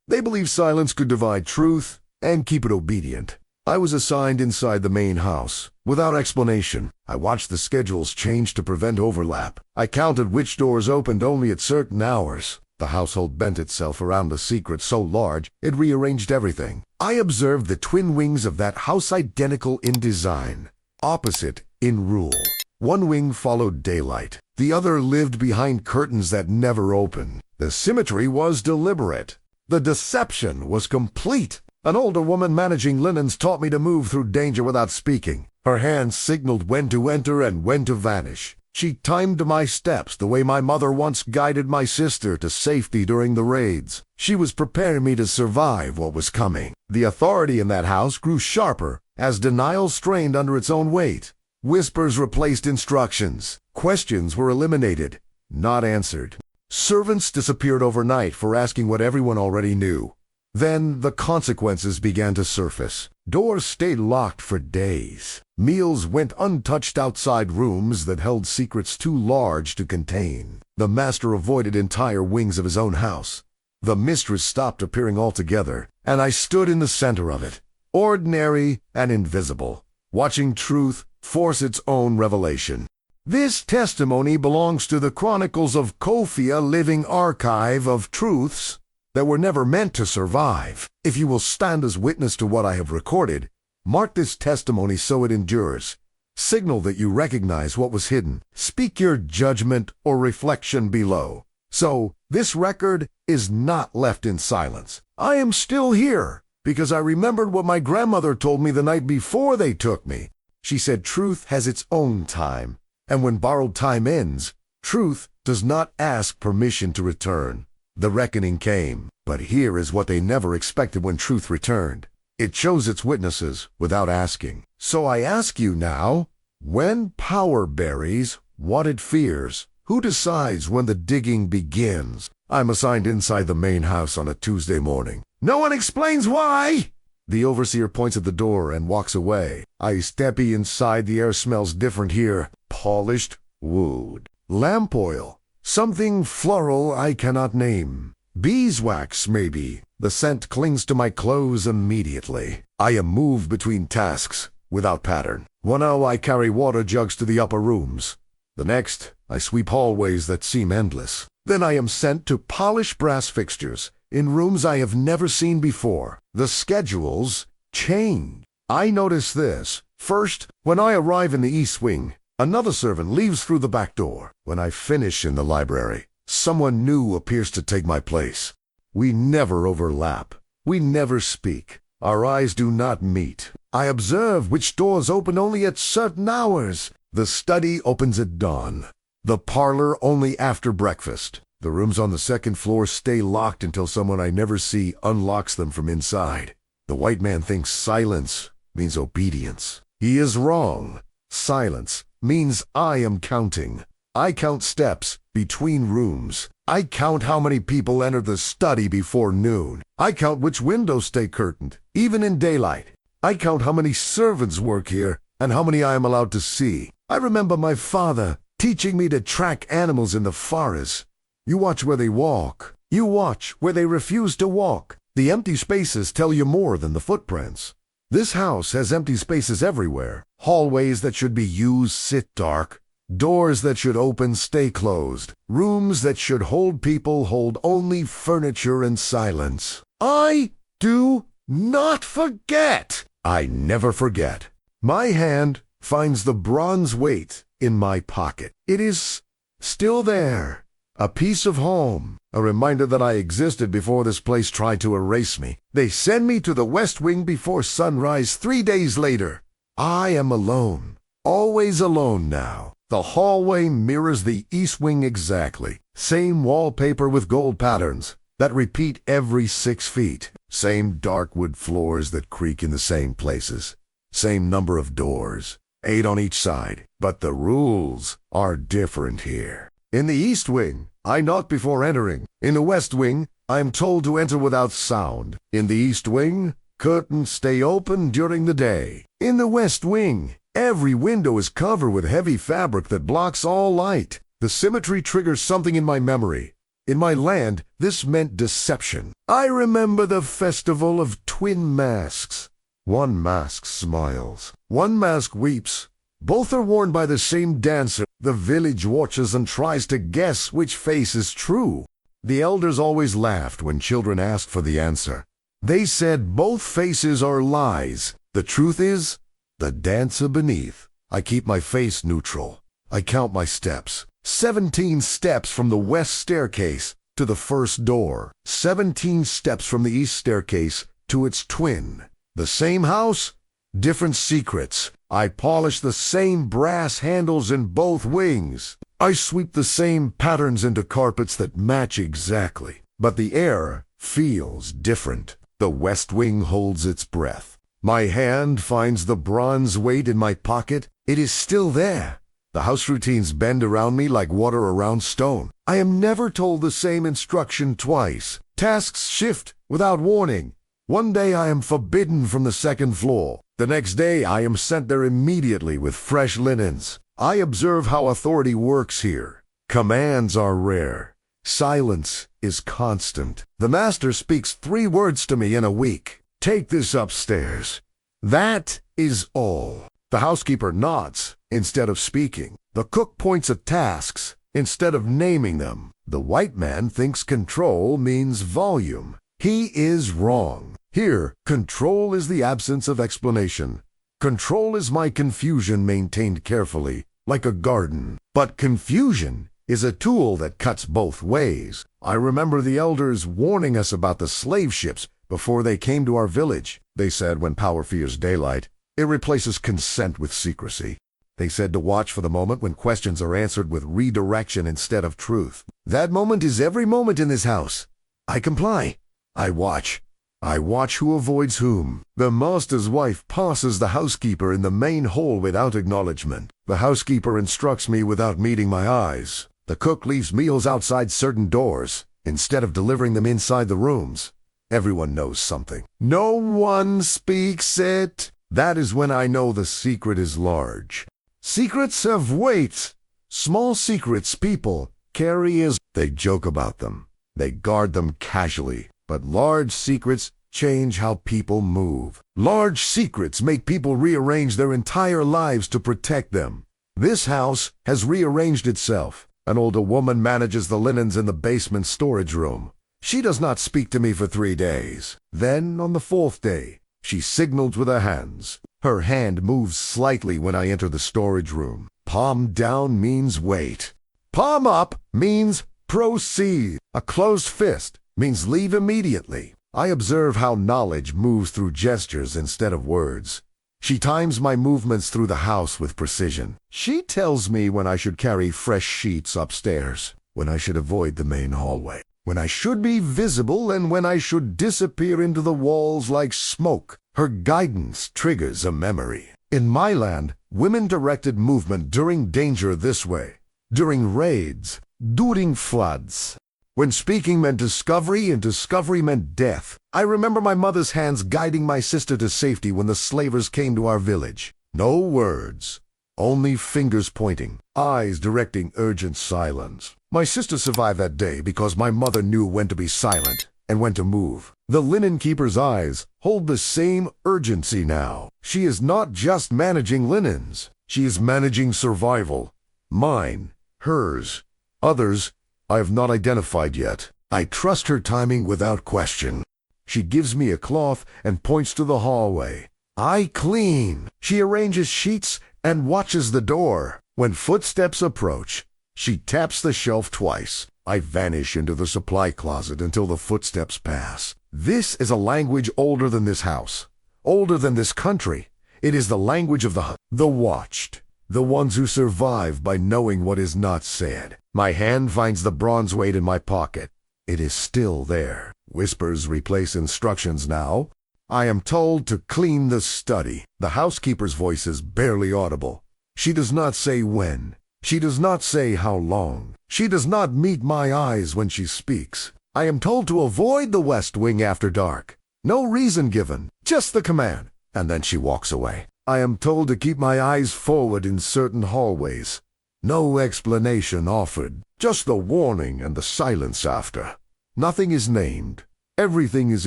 They believed silence could divide truth and keep it obedient. I was assigned inside the main house. Without explanation, I watched the schedules change to prevent overlap. I counted which doors opened only at certain hours. The household bent itself around a secret so large it rearranged everything. I observed the twin wings of that house, identical in design, opposite in rule. One wing followed daylight. The other lived behind curtains that never opened. The symmetry was deliberate. The deception was complete. An older woman managing linens taught me to move through danger without speaking. Her hands signaled when to enter and when to vanish. She timed my steps the way my mother once guided my sister to safety during the raids. She was preparing me to survive what was coming. The authority in that house grew sharper as denial strained under its own weight. Whispers replaced instructions. Questions were eliminated, not answered. Servants disappeared overnight for asking what everyone already knew. Then the consequences began to surface. Doors stayed locked for days. Meals went untouched outside rooms that held secrets too large to contain. The master avoided entire wings of his own house. The mistress stopped appearing altogether, and I stood in the center of it, ordinary and invisible, watching truth force its own revelation. This testimony belongs to the chronicles of Kofi, a living archive of truths that were never meant to survive. If you will stand as witness to what I have recorded, mark this testimony so it endures. Signal that you recognize what was hidden. Speak your judgment or reflection below. So, this record is not left in silence. I am still here because I remembered what my grandmother told me the night before they took me. She said truth has its own time, and when borrowed time ends, truth does not ask permission to return. The reckoning came, but here is what they never expected when truth returned. It chose its witnesses without asking. So I ask you now, when power buries what it fears, who decides when the digging begins? I'm assigned inside the main house on a Tuesday morning. No one explains why! The overseer points at the door and walks away. I step inside. The air smells different here. Polished wood. Lamp oil. Something floral I cannot name. Beeswax, maybe. The scent clings to my clothes immediately. I am moved between tasks without pattern. 1 hour I carry water jugs to the upper rooms. The next, I sweep hallways that seem endless. Then I am sent to polish brass fixtures in rooms I have never seen before. The schedules change. I notice this. First, when I arrive in the East Wing, another servant leaves through the back door. When I finish in the library, someone new appears to take my place. We never overlap. We never speak. Our eyes do not meet. I observe which doors open only at certain hours. The study opens at dawn. The parlor only after breakfast. The rooms on the second floor stay locked until someone I never see unlocks them from inside. The white man thinks silence means obedience. He is wrong. Silence means I am counting. I count steps between rooms. I count how many people enter the study before noon. I count which windows stay curtained, even in daylight. I count how many servants work here and how many I am allowed to see. I remember my father teaching me to track animals in the forest. You watch where they walk. You watch where they refuse to walk. The empty spaces tell you more than the footprints. This house has empty spaces everywhere. Hallways that should be used sit dark. Doors that should open stay closed. Rooms that should hold people hold only furniture and silence. I do not forget. I never forget. My hand finds the bronze weight in my pocket. It is still there. A piece of home, a reminder that I existed before this place tried to erase me. They send me to the West Wing before sunrise 3 days later. I am alone, always alone now. The hallway mirrors the East Wing exactly. Same wallpaper with gold patterns that repeat every 6 feet. Same dark wood floors that creak in the same places. Same number of doors, 8 on each side. But the rules are different here. In the East Wing, I knock before entering. In the West Wing, I am told to enter without sound. In the East Wing, curtains stay open during the day. In the West Wing, every window is covered with heavy fabric that blocks all light. The symmetry triggers something in my memory. In my land, this meant deception. I remember the festival of twin masks. One mask smiles. One mask weeps. Both are worn by the same dancer. The village watches and tries to guess which face is true. The elders always laughed when children asked for the answer. They said both faces are lies. The truth is, the dancer beneath. I keep my face neutral. I count my steps. 17 steps from the west staircase to the first door. 17 steps from the east staircase to its twin. The same house, different secrets. I polish the same brass handles in both wings. I sweep the same patterns into carpets that match exactly. But the air feels different. The west wing holds its breath. My hand finds the bronze weight in my pocket. It is still there. The house routines bend around me like water around stone. I am never told the same instruction twice. Tasks shift without warning. One day I am forbidden from the second floor. The next day I am sent there immediately with fresh linens. I observe how authority works here. Commands are rare. Silence is constant. The master speaks 3 words to me in a week. Take this upstairs. That is all. The housekeeper nods instead of speaking. The cook points at tasks instead of naming them. The white man thinks control means volume. He is wrong. Here, control is the absence of explanation. Control is my confusion maintained carefully, like a garden. But confusion is a tool that cuts both ways. I remember the elders warning us about the slave ships before they came to our village. They said when power fears daylight, it replaces consent with secrecy. They said to watch for the moment when questions are answered with redirection instead of truth. That moment is every moment in this house. I comply. I watch. I watch who avoids whom. The master's wife passes the housekeeper in the main hall without acknowledgement. The housekeeper instructs me without meeting my eyes. The cook leaves meals outside certain doors instead of delivering them inside the rooms. Everyone knows something. No one speaks it. That is when I know the secret is large. Secrets have weight. Small secrets people carry as they joke about them. They guard them casually. But large secrets change how people move. Large secrets make people rearrange their entire lives to protect them. This house has rearranged itself. An older woman manages the linens in the basement storage room. She does not speak to me for 3 days. Then, on the 4th day, she signals with her hands. Her hand moves slightly when I enter the storage room. Palm down means wait. Palm up means proceed. A closed fist means leave immediately. I observe how knowledge moves through gestures instead of words. She times my movements through the house with precision. She tells me when I should carry fresh sheets upstairs, when I should avoid the main hallway, when I should be visible and when I should disappear into the walls like smoke. Her guidance triggers a memory. In my land, women directed movement during danger this way, during raids, during floods. When speaking meant discovery and discovery meant death. I remember my mother's hands guiding my sister to safety when the slavers came to our village. No words, only fingers pointing, eyes directing urgent silence. My sister survived that day because my mother knew when to be silent and when to move. The linen keeper's eyes hold the same urgency now. She is not just managing linens. She is managing survival. Mine, hers, others, I have not identified yet. I trust her timing without question. She gives me a cloth and points to the hallway. I clean. She arranges sheets and watches the door. When footsteps approach, she taps the shelf twice. I vanish into the supply closet until the footsteps pass. This is a language older than this house, older than this country. It is the language of the watched. The ones who survive by knowing what is not said. My hand finds the bronze weight in my pocket. It is still there. Whispers replace instructions now. I am told to clean the study. The housekeeper's voice is barely audible. She does not say when. She does not say how long. She does not meet my eyes when she speaks. I am told to avoid the west wing after dark. No reason given, just the command. And then she walks away. I am told to keep my eyes forward in certain hallways. No explanation offered. Just the warning and the silence after. Nothing is named. Everything is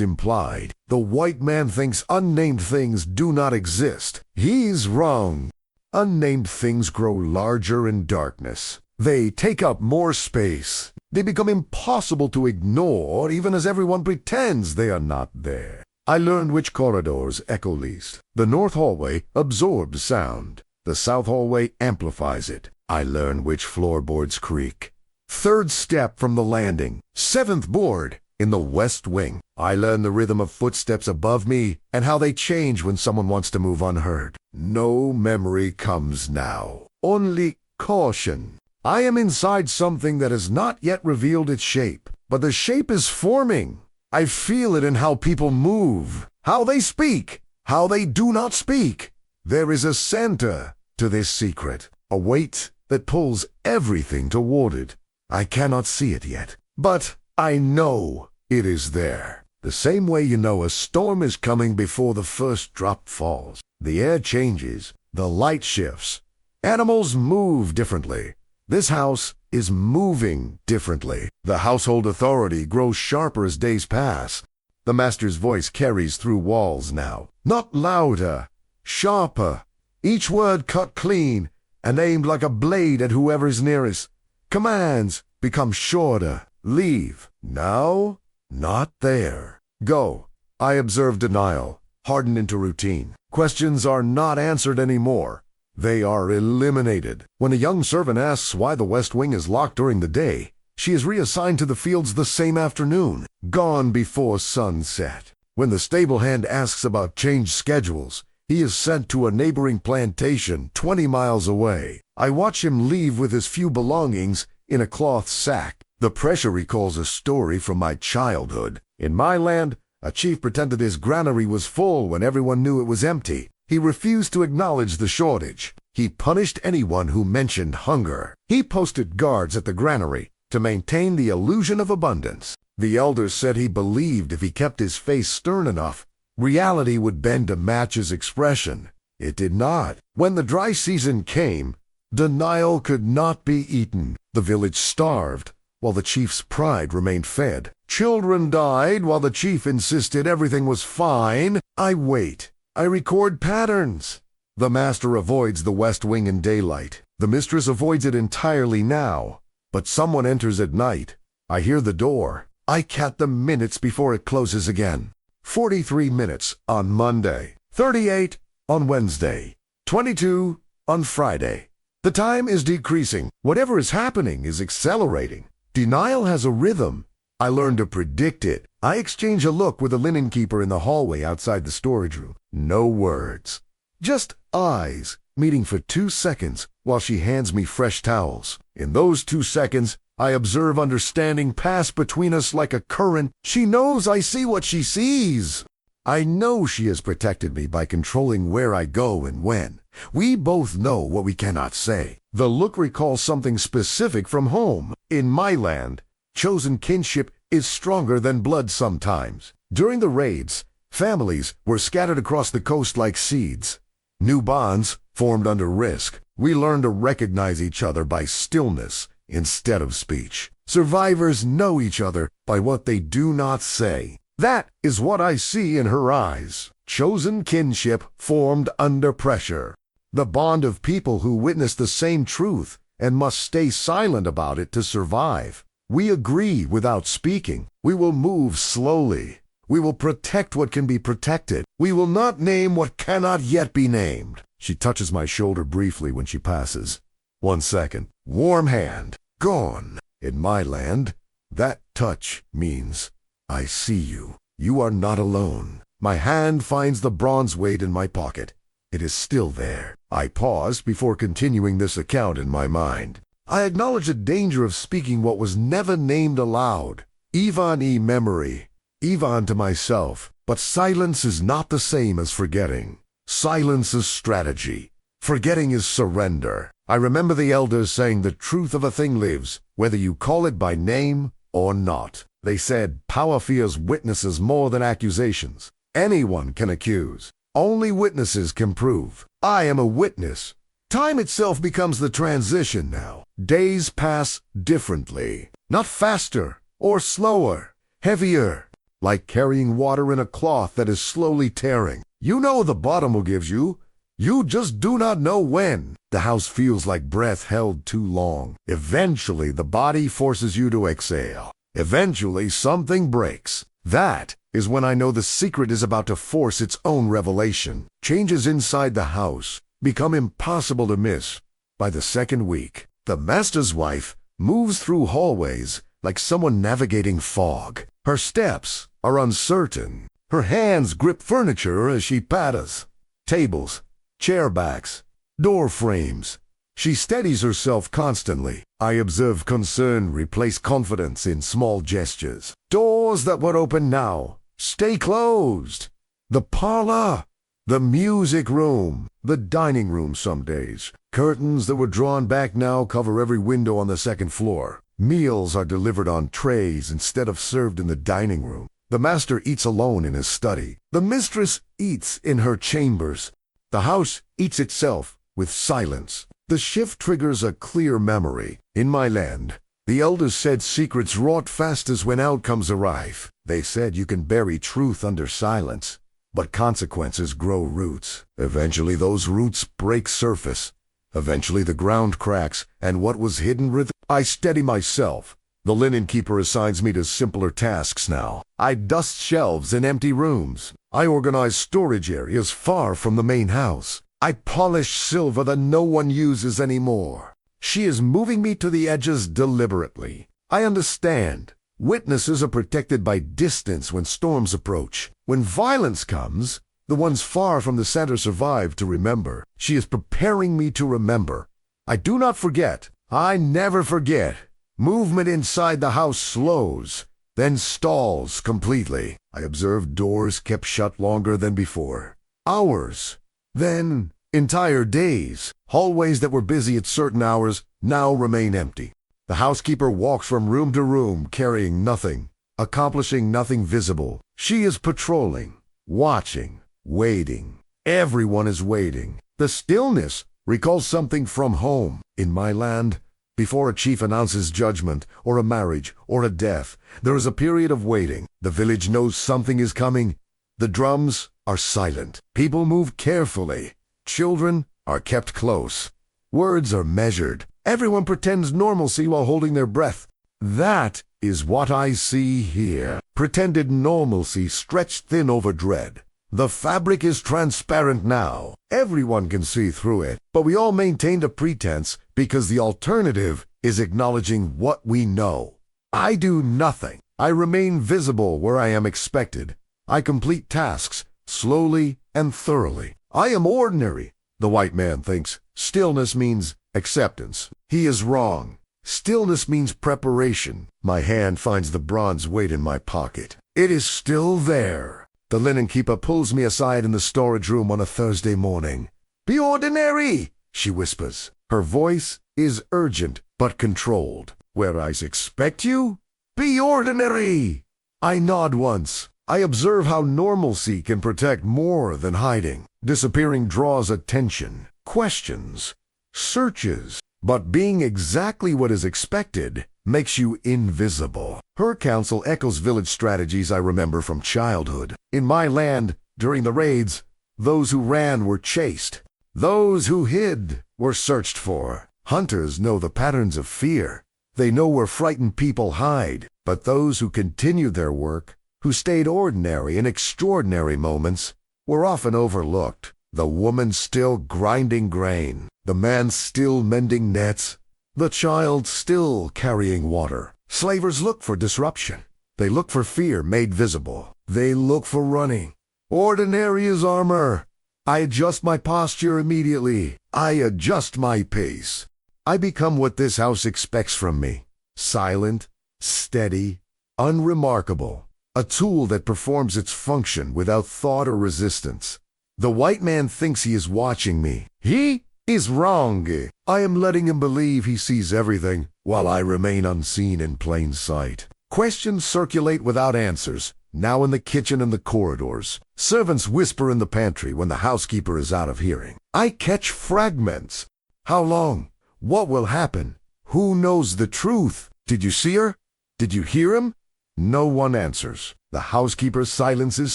implied. The white man thinks unnamed things do not exist. He's wrong. Unnamed things grow larger in darkness. They take up more space. They become impossible to ignore, even as everyone pretends they are not there. I learned which corridors echo least. The north hallway absorbs sound. The south hallway amplifies it. I learned which floorboards creak. Third step from the landing. Seventh board in the west wing. I learned the rhythm of footsteps above me and how they change when someone wants to move unheard. No memory comes now. Only caution. I am inside something that has not yet revealed its shape, but the shape is forming. I feel it in how people move, how they speak, how they do not speak. There is a center to this secret, a weight that pulls everything toward it. I cannot see it yet, but I know it is there. The same way you know a storm is coming before the first drop falls. The air changes, the light shifts. Animals move differently. This house is moving differently. The household authority grows sharper as days pass. The master's voice carries through walls now. Not louder, sharper. Each word cut clean and aimed like a blade at whoever's nearest. Commands become shorter. Leave. Now, not there. Go. I observe denial, hardened into routine. Questions are not answered anymore. They are eliminated. When a young servant asks why the West Wing is locked during the day, she is reassigned to the fields the same afternoon, gone before sunset. When the stable hand asks about changed schedules, he is sent to a neighboring plantation 20 miles away. I watch him leave with his few belongings in a cloth sack. The pressure recalls a story from my childhood. In my land, a chief pretended his granary was full when everyone knew it was empty. He refused to acknowledge the shortage. He punished anyone who mentioned hunger. He posted guards at the granary to maintain the illusion of abundance. The elders said he believed if he kept his face stern enough, reality would bend to match his expression. It did not. When the dry season came, denial could not be eaten. The village starved, while the chief's pride remained fed. Children died while the chief insisted everything was fine. I wait. I record patterns. The master avoids the West Wing in daylight. The mistress avoids it entirely now. But someone enters at night. I hear the door. I count the minutes before it closes again. 43 minutes on Monday. 38 on Wednesday. 22 on Friday. The time is decreasing. Whatever is happening is accelerating. Denial has a rhythm. I learn to predict it. I exchange a look with the linen keeper in the hallway outside the storage room. No words. Just eyes meeting for 2 seconds while she hands me fresh towels. In those 2 seconds, I observe understanding pass between us like a current. She knows I see what she sees. I know she has protected me by controlling where I go and when. We both know what we cannot say. The look recalls something specific from home. In my land, chosen kinship is stronger than blood sometimes. During the raids, families were scattered across the coast like seeds. New bonds formed under risk. We learned to recognize each other by stillness instead of speech. Survivors know each other by what they do not say. That is what I see in her eyes. Chosen kinship formed under pressure. The bond of people who witness the same truth and must stay silent about it to survive. We agree without speaking. We will move slowly. We will protect what can be protected. We will not name what cannot yet be named. She touches my shoulder briefly when she passes. 1 second. Warm hand. Gone. In my land, that touch means I see you. You are not alone. My hand finds the bronze weight in my pocket. It is still there. I pause before continuing this account in my mind. I acknowledge the danger of speaking what was never named aloud. Ivan memory. Ivan to myself. But silence is not the same as forgetting. Silence is strategy. Forgetting is surrender. I remember the elders saying the truth of a thing lives, whether you call it by name or not. They said power fears witnesses more than accusations. Anyone can accuse. Only witnesses can prove. I am a witness. Time itself becomes the transition now. Days pass differently. Not faster or slower. Heavier. Like carrying water in a cloth that is slowly tearing. You know the bottom will give you. You just do not know when. The house feels like breath held too long. Eventually, the body forces you to exhale. Eventually, something breaks. That is when I know the secret is about to force its own revelation. Changes inside the house become impossible to miss. By the second week, the master's wife moves through hallways like someone navigating fog. Her steps are uncertain. Her hands grip furniture as she patters. Tables, chair backs, door frames. She steadies herself constantly. I observe concern replace confidence in small gestures. Doors that would open now stay closed. The parlor, the music room, the dining room some days. Curtains that were drawn back now cover every window on the second floor. Meals are delivered on trays instead of served in the dining room. The master eats alone in his study. The mistress eats in her chambers. The house eats itself with silence. The shift triggers a clear memory. In my land, the elders said secrets rot fastest when outcomes arrive. They said you can bury truth under silence, but consequences grow roots. Eventually those roots break surface. Eventually the ground cracks, and what was hidden I steady myself. The linen keeper assigns me to simpler tasks now. I dust shelves in empty rooms. I organize storage areas far from the main house. I polish silver that no one uses anymore. She is moving me to the edges deliberately. I understand. Witnesses are protected by distance when storms approach. When violence comes, the ones far from the center survive to remember. She is preparing me to remember. I do not forget. I never forget. Movement inside the house slows, then stalls completely. I observe doors kept shut longer than before. Hours. Then entire days. Hallways that were busy at certain hours now remain empty. The housekeeper walks from room to room carrying nothing, accomplishing nothing visible. She is patrolling, watching, waiting. Everyone is waiting. The stillness recalls something from home. In my land, before a chief announces judgment, or a marriage, or a death, there is a period of waiting. The village knows something is coming. The drums are silent. People move carefully. Children are kept close. Words are measured. Everyone pretends normalcy while holding their breath. That is what I see here. Pretended normalcy stretched thin over dread. The fabric is transparent now. Everyone can see through it. But we all maintained a pretense because the alternative is acknowledging what we know. I do nothing. I remain visible where I am expected. I complete tasks slowly and thoroughly. I am ordinary. The white man thinks stillness means acceptance. He is wrong. Stillness means preparation. My hand finds the bronze weight in my pocket. It is still there. The linen keeper pulls me aside in the storage room on a Thursday morning. "Be ordinary," she whispers. Her voice is urgent but controlled. "Where I expect you? Be ordinary." I nod once. I observe how normalcy can protect more than hiding. Disappearing draws attention, questions, searches. But being exactly what is expected makes you invisible. Her counsel echoes village strategies I remember from childhood. In my land, during the raids, those who ran were chased. Those who hid were searched for. Hunters know the patterns of fear. They know where frightened people hide. But those who continued their work, who stayed ordinary in extraordinary moments, were often overlooked. The woman still grinding grain, the man still mending nets, the child still carrying water. Slavers look for disruption. They look for fear made visible. They look for running. Ordinary as armor. I adjust my posture immediately. I adjust my pace. I become what this house expects from me. Silent, steady, unremarkable. A tool that performs its function without thought or resistance. The white man thinks he is watching me. He is wrong. I am letting him believe he sees everything, while I remain unseen in plain sight. Questions circulate without answers, now in the kitchen and the corridors. Servants whisper in the pantry when the housekeeper is out of hearing. I catch fragments. How long? What will happen? Who knows the truth? Did you see her? Did you hear him? No one answers. The housekeeper silences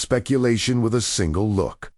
speculation with a single look.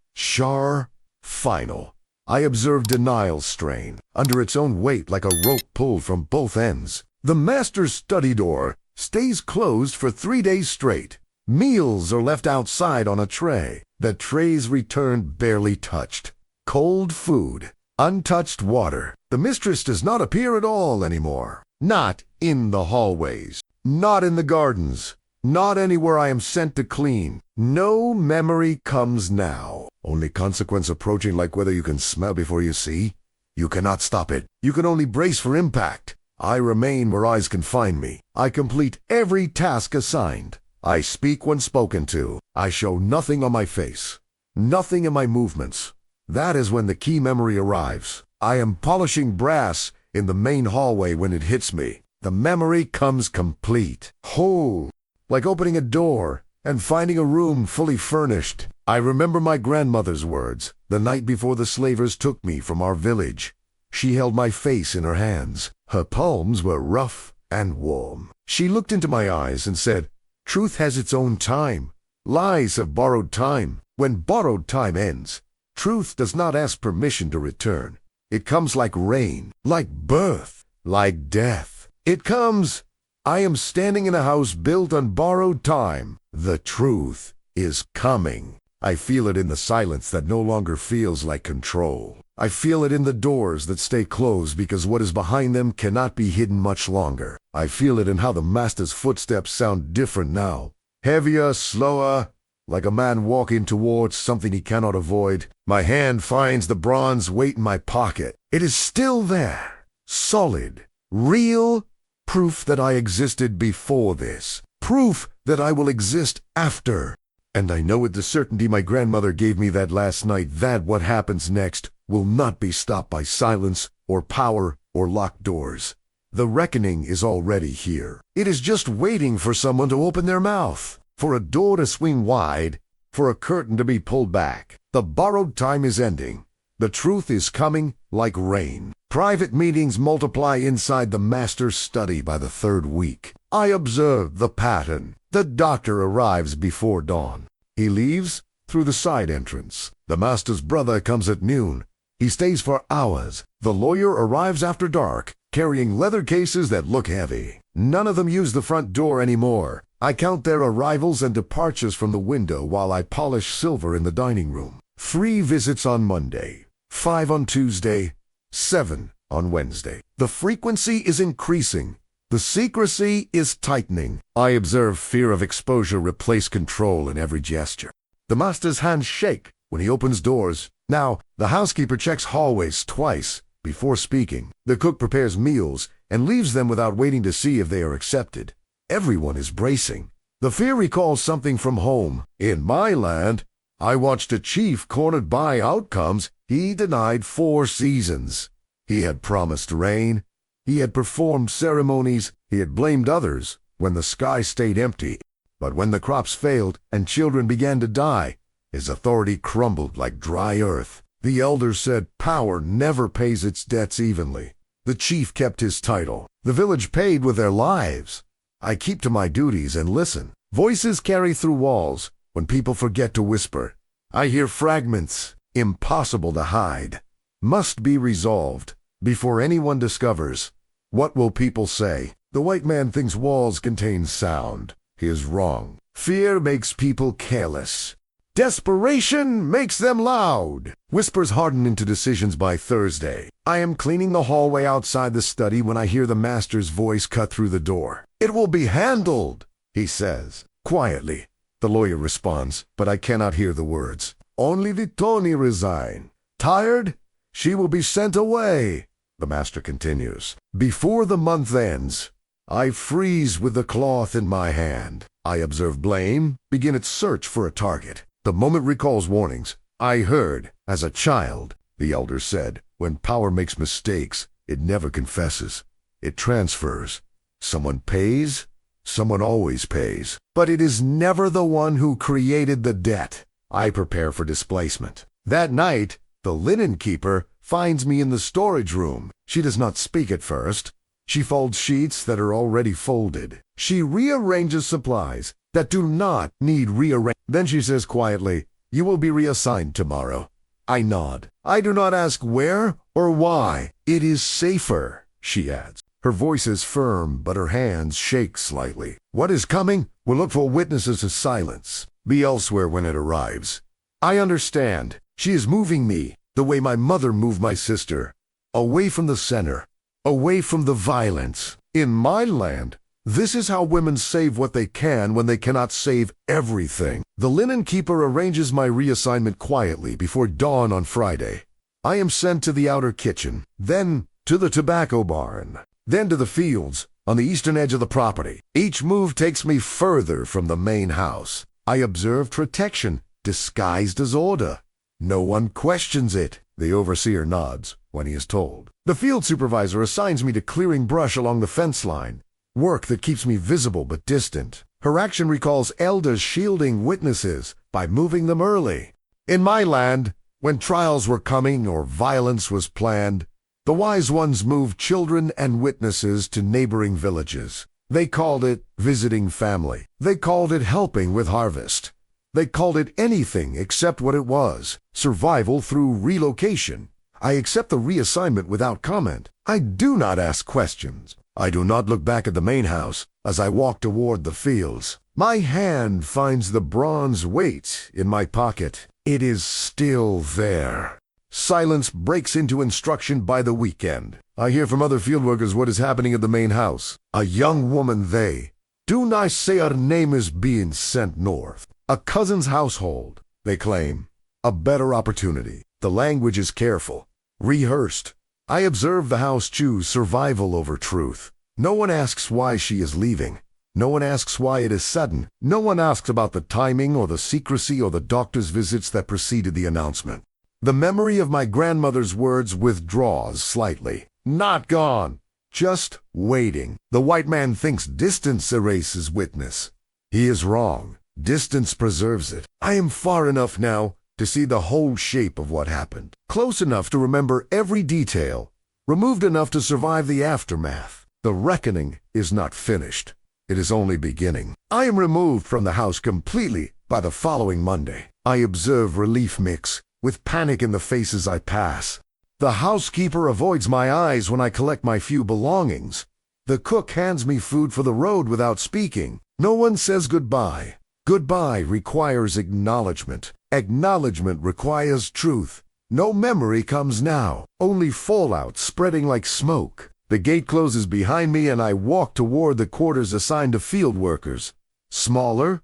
Final. I observe denial strain, under its own weight like a rope pulled from both ends. The master's study door stays closed for 3 days straight. Meals are left outside on a tray. The trays return barely touched. Cold food, untouched water. The mistress does not appear at all anymore. Not in the hallways. Not in the gardens. Not anywhere I am sent to clean. No memory comes now. Only consequence approaching, like whether you can smell before you see. You cannot stop it. You can only brace for impact. I remain where eyes can find me. I complete every task assigned. I speak when spoken to. I show nothing on my face. Nothing in my movements. That is when the key memory arrives. I am polishing brass in the main hallway when it hits me. The memory comes complete. Whole. Like opening a door and finding a room fully furnished. I remember my grandmother's words, the night before the slavers took me from our village. She held my face in her hands. Her palms were rough and warm. She looked into my eyes and said, "Truth has its own time. Lies have borrowed time. When borrowed time ends, truth does not ask permission to return. It comes like rain, like birth, like death. It comes. I am standing in a house built on borrowed time. The truth is coming. I feel it in the silence that no longer feels like control. I feel it in the doors that stay closed because what is behind them cannot be hidden much longer. I feel it in how the master's footsteps sound different now. Heavier, slower, like a man walking towards something he cannot avoid. My hand finds the bronze weight in my pocket. It is still there. Solid. Real. Proof that I existed before this. Proof that I will exist after. And I know with the certainty my grandmother gave me that last night that what happens next will not be stopped by silence or power or locked doors. The reckoning is already here. It is just waiting for someone to open their mouth, for a door to swing wide, for a curtain to be pulled back. The borrowed time is ending. The truth is coming like rain. Private meetings multiply inside the master's study by the 3rd week. I observe the pattern. The doctor arrives before dawn. He leaves through the side entrance. The master's brother comes at noon. He stays for hours. The lawyer arrives after dark, carrying leather cases that look heavy. None of them use the front door anymore. I count their arrivals and departures from the window while I polish silver in the dining room. 3 visits on Monday, 5 on Tuesday, 7 on Wednesday. The frequency is increasing. The secrecy is tightening. I observe fear of exposure replace control in every gesture. The master's hands shake when he opens doors. Now, the housekeeper checks hallways twice before speaking. The cook prepares meals and leaves them without waiting to see if they are accepted. Everyone is bracing. The fear recalls something from home. In my land, I watched a chief cornered by outcomes. He denied 4 seasons. He had promised rain. He had performed ceremonies. He had blamed others when the sky stayed empty. But when the crops failed and children began to die, his authority crumbled like dry earth. The elders said power never pays its debts evenly. The chief kept his title. The village paid with their lives. I keep to my duties and listen. Voices carry through walls when people forget to whisper. I hear fragments, impossible to hide, must be resolved before anyone discovers. What will people say? The white man thinks walls contain sound. He is wrong. Fear makes people careless. Desperation makes them loud. Whispers harden into decisions by Thursday. I am cleaning the hallway outside the study when I hear the master's voice cut through the door. It will be handled, he says. Quietly, the lawyer responds, but I cannot hear the words. Only the Tony resign. Tired? She will be sent away, the master continues. Before the month ends, I freeze with the cloth in my hand. I observe blame begin its search for a target. The moment recalls warnings. I heard, as a child, the elder said, when power makes mistakes, it never confesses. It transfers. Someone pays, someone always pays. But it is never the one who created the debt. I prepare for displacement. That night, the linen keeper finds me in the storage room. She does not speak at first. She folds sheets that are already folded. She rearranges supplies that do not need rearrangement. Then she says quietly, "You will be reassigned tomorrow." I nod. I do not ask where or why. "It is safer," she adds. Her voice is firm, but her hands shake slightly. "What is coming? We'll look for witnesses to silence. Be elsewhere when it arrives." I understand. She is moving me the way my mother moved my sister. Away from the center. Away from the violence. In my land, this is how women save what they can when they cannot save everything. The linen keeper arranges my reassignment quietly before dawn on Friday. I am sent to the outer kitchen, then to the tobacco barn, then to the fields on the eastern edge of the property. Each move takes me further from the main house. I observe protection disguised as order. No one questions it. The overseer nods when he is told. The field supervisor assigns me to clearing brush along the fence line, work that keeps me visible but distant. Her action recalls elders shielding witnesses by moving them early. In my land, when trials were coming or violence was planned, the wise ones moved children and witnesses to neighboring villages. They called it visiting family. They called it helping with harvest. They called it anything except what it was, survival through relocation. I accept the reassignment without comment. I do not ask questions. I do not look back at the main house as I walk toward the fields. My hand finds the bronze weight in my pocket. It is still there. Silence breaks into instruction by the weekend. I hear from other field workers what is happening at the main house. A young woman they do not say her name is being sent north. A cousin's household, they claim. A better opportunity. The language is careful, rehearsed. I observe the house choose survival over truth. No one asks why she is leaving. No one asks why it is sudden. No one asks about the timing or the secrecy or the doctor's visits that preceded the announcement. The memory of my grandmother's words withdraws slightly. Not gone, just waiting. The white man thinks distance erases witness. He is wrong. Distance preserves it. I am far enough now to see the whole shape of what happened. Close enough to remember every detail. Removed enough to survive the aftermath. The reckoning is not finished. It is only beginning. I am removed from the house completely by the following Monday. I observe relief mix with panic in the faces I pass. The housekeeper avoids my eyes when I collect my few belongings. The cook hands me food for the road without speaking. No one says goodbye. Goodbye requires acknowledgement. Acknowledgement requires truth. No memory comes now, only fallout spreading like smoke. The gate closes behind me and I walk toward the quarters assigned to field workers. Smaller,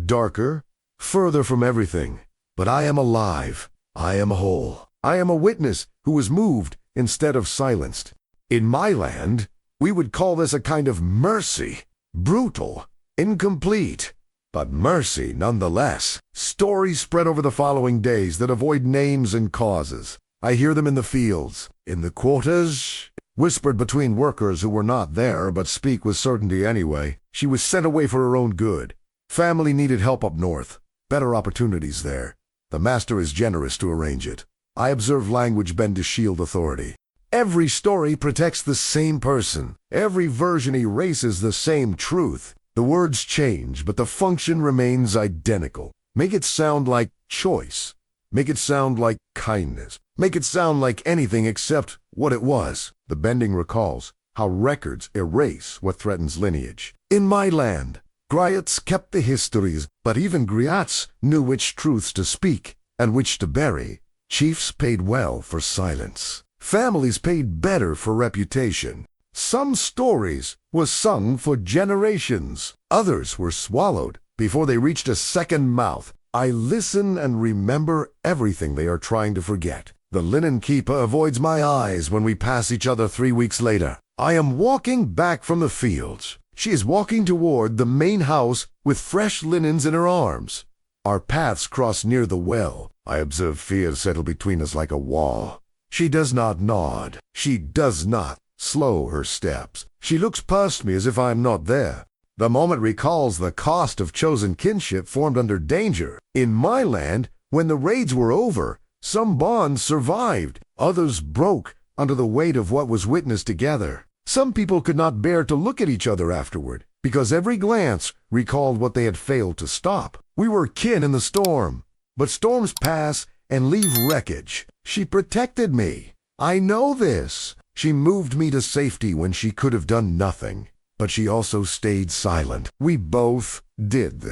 darker, further from everything. But I am alive. I am whole. I am a witness who was moved instead of silenced. In my land, we would call this a kind of mercy. Brutal, incomplete, but mercy nonetheless. Stories spread over the following days that avoid names and causes. I hear them in the fields, in the quarters, whispered between workers who were not there but speak with certainty anyway. She was sent away for her own good. Family needed help up north. Better opportunities there. The master is generous to arrange it. I observe language bend to shield authority. Every story protects the same person. Every version erases the same truth. The words change, but the function remains identical. Make it sound like choice. Make it sound like kindness. Make it sound like anything except what it was. The bending recalls how records erase what threatens lineage. In my land, griots kept the histories, but even griots knew which truths to speak and which to bury. Chiefs paid well for silence. Families paid better for reputation. Some stories were sung for generations. Others were swallowed before they reached a second mouth. I listen and remember everything they are trying to forget. The linen keeper avoids my eyes when we pass each other 3 weeks later. I am walking back from the fields. She is walking toward the main house with fresh linens in her arms. Our paths cross near the well. I observe fear settle between us like a wall. She does not nod. She does not slow her steps. She looks past me as if I am not there. The moment recalls the cost of chosen kinship formed under danger. In my land, when the raids were over, some bonds survived. Others broke under the weight of what was witnessed together. Some people could not bear to look at each other afterward, because every glance recalled what they had failed to stop. We were kin in the storm, but storms pass and leave wreckage. She protected me. I know this. She moved me to safety when she could have done nothing, but she also stayed silent. We both did.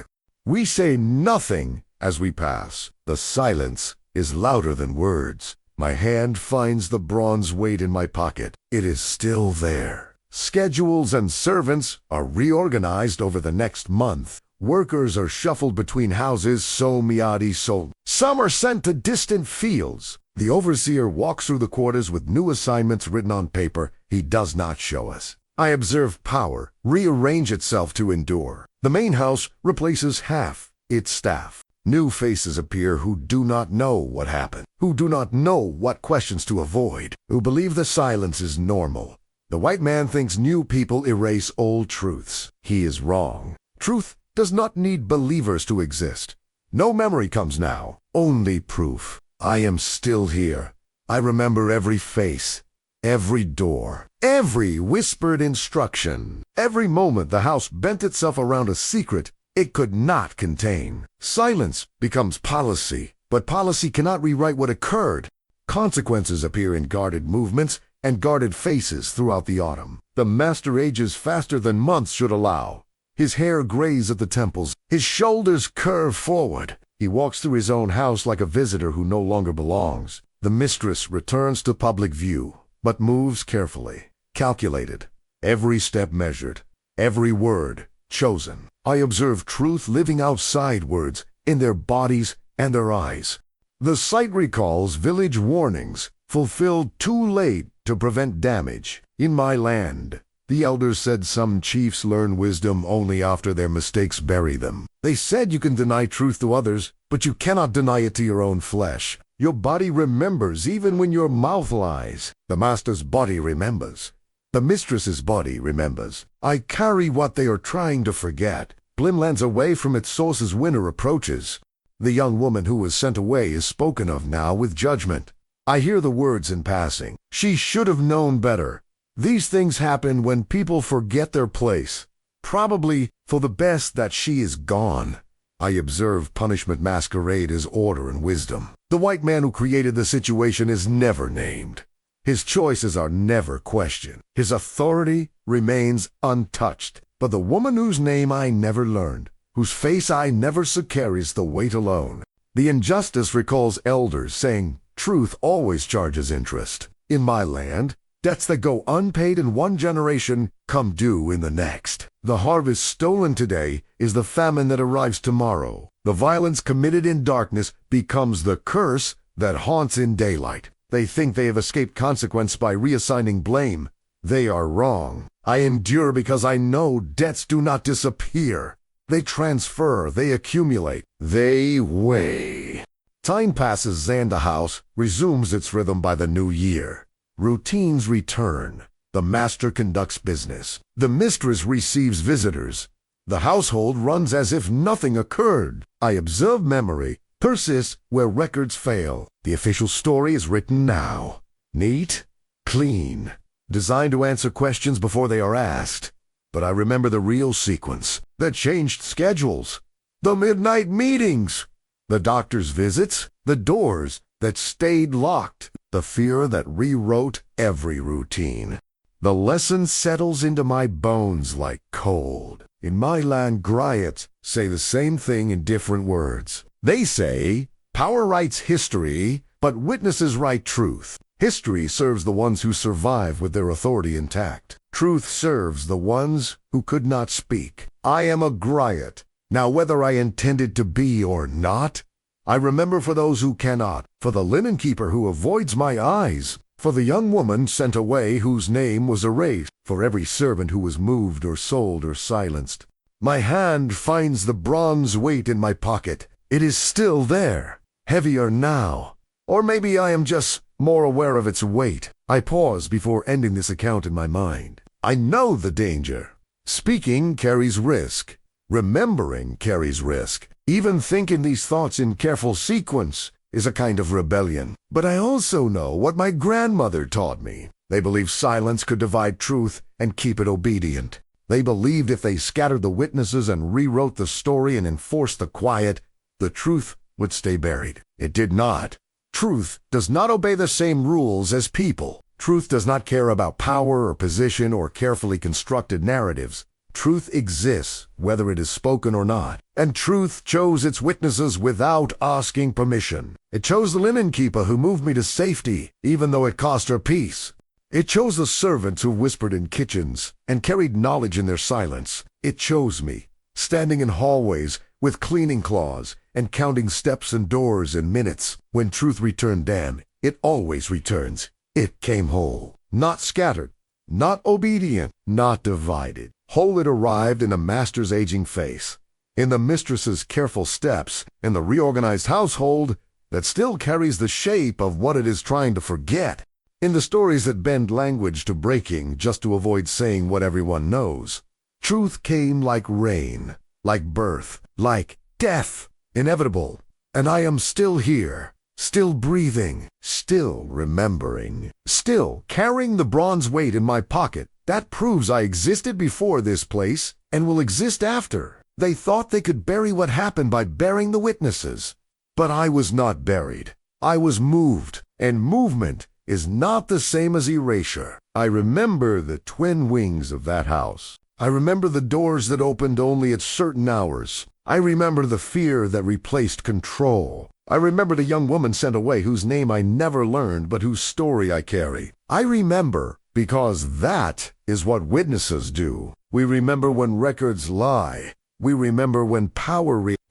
We say nothing as we pass. The silence is louder than words. My hand finds the bronze weight in my pocket. It is still there. Schedules and servants are reorganized over the next month. Workers are shuffled between houses, so miadi so. Some are sent to distant fields. The overseer walks through the quarters with new assignments written on paper he does not show us. I observe power rearrange itself to endure. The main house replaces half its staff. New faces appear who do not know what happened, who do not know what questions to avoid, who believe the silence is normal. The white man thinks new people erase old truths. He is wrong. Truth does not need believers to exist. No memory comes now, only proof. I am still here. I remember every face, every door, every whispered instruction. Every moment the house bent itself around a secret it could not contain. Silence becomes policy, but policy cannot rewrite what occurred. Consequences appear in guarded movements and guarded faces throughout the autumn. The master ages faster than months should allow. His hair grays at the temples. His shoulders curve forward. He walks through his own house like a visitor who no longer belongs. The mistress returns to public view, but moves carefully, calculated, every step measured, every word chosen. I observe truth living outside words, in their bodies and their eyes. The sight recalls village warnings, fulfilled too late to prevent damage. In my land, the elders said some chiefs learn wisdom only after their mistakes bury them. They said you can deny truth to others, but you cannot deny it to your own flesh. Your body remembers even when your mouth lies. The master's body remembers. The mistress's body remembers. I carry what they are trying to forget. Blimlands away from its source as winter approaches. The young woman who was sent away is spoken of now with judgment. I hear the words in passing. She should have known better. These things happen when people forget their place. Probably for the best that she is gone. I observe punishment masquerade as order and wisdom. The white man who created the situation is never named. His choices are never questioned. His authority remains untouched. But the woman whose name I never learned, whose face I never saw, carries the weight alone. The injustice recalls elders saying truth always charges interest. In my land, debts that go unpaid in one generation come due in the next. The harvest stolen today is the famine that arrives tomorrow. The violence committed in darkness becomes the curse that haunts in daylight. They think they have escaped consequence by reassigning blame. They are wrong. I endure because I know debts do not disappear. They transfer, they accumulate, they weigh. Time passes and the house resumes its rhythm by the new year. Routines return. The master conducts business. The mistress receives visitors. The household runs as if nothing occurred. I observe memory persists where records fail. The official story is written now. Neat, clean, designed to answer questions before they are asked. But I remember the real sequence, the changed schedules, the midnight meetings, the doctor's visits, the doors that stayed locked, the fear that rewrote every routine. The lesson settles into my bones like cold. In my land, griots say the same thing in different words. They say, power writes history, but witnesses write truth. History serves the ones who survive with their authority intact. Truth serves the ones who could not speak. I am a griot. Now whether I intended to be or not, I remember for those who cannot, for the linen keeper who avoids my eyes, for the young woman sent away whose name was erased, for every servant who was moved or sold or silenced. My hand finds the bronze weight in my pocket. It is still there, heavier now. Or maybe I am just more aware of its weight. I pause before ending this account in my mind. I know the danger. Speaking carries risk. Remembering carries risk. Even thinking these thoughts in careful sequence is a kind of rebellion. But I also know what my grandmother taught me. They believed silence could divide truth and keep it obedient. They believed if they scattered the witnesses and rewrote the story and enforced the quiet, the truth would stay buried. It did not. Truth does not obey the same rules as people. Truth does not care about power or position or carefully constructed narratives. Truth exists, whether it is spoken or not. And truth chose its witnesses without asking permission. It chose the linen keeper who moved me to safety, even though it cost her peace. It chose the servants who whispered in kitchens and carried knowledge in their silence. It chose me, standing in hallways with cleaning claws and counting steps and doors in minutes. When truth returned, Dan, it always returns. It came whole, not scattered, not obedient, not divided. Whole it arrived in a master's aging face, in the mistress's careful steps, in the reorganized household that still carries the shape of what it is trying to forget, in the stories that bend language to breaking just to avoid saying what everyone knows. Truth came like rain, like birth, like death, inevitable. And I am still here, still breathing, still remembering, still carrying the bronze weight in my pocket. That proves I existed before this place and will exist after. They thought they could bury what happened by burying the witnesses. But I was not buried. I was moved, and movement is not the same as erasure. I remember the twin wings of that house. I remember the doors that opened only at certain hours. I remember the fear that replaced control. I remember the young woman sent away whose name I never learned but whose story I carry. I remember because that is what witnesses do. We remember when records lie. We remember when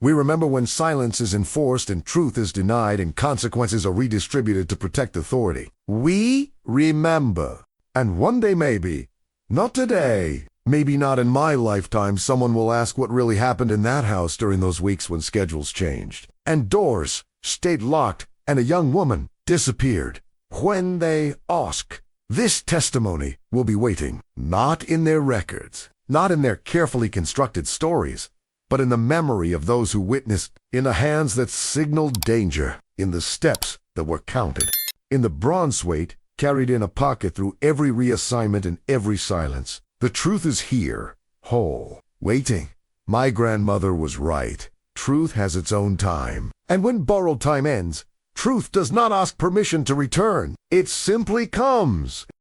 we remember when silence is enforced and truth is denied and consequences are redistributed to protect authority. We remember. And one day maybe, not today, maybe not in my lifetime, someone will ask what really happened in that house during those weeks when schedules changed, and doors stayed locked, and a young woman disappeared. When they ask, this testimony will be waiting, not in their records, not in their carefully constructed stories, but in the memory of those who witnessed, in the hands that signaled danger, in the steps that were counted, in the bronze weight carried in a pocket through every reassignment and every silence. The truth is here, whole, waiting. My grandmother was right. Truth has its own time. And when borrowed time ends, truth does not ask permission to return. It simply comes.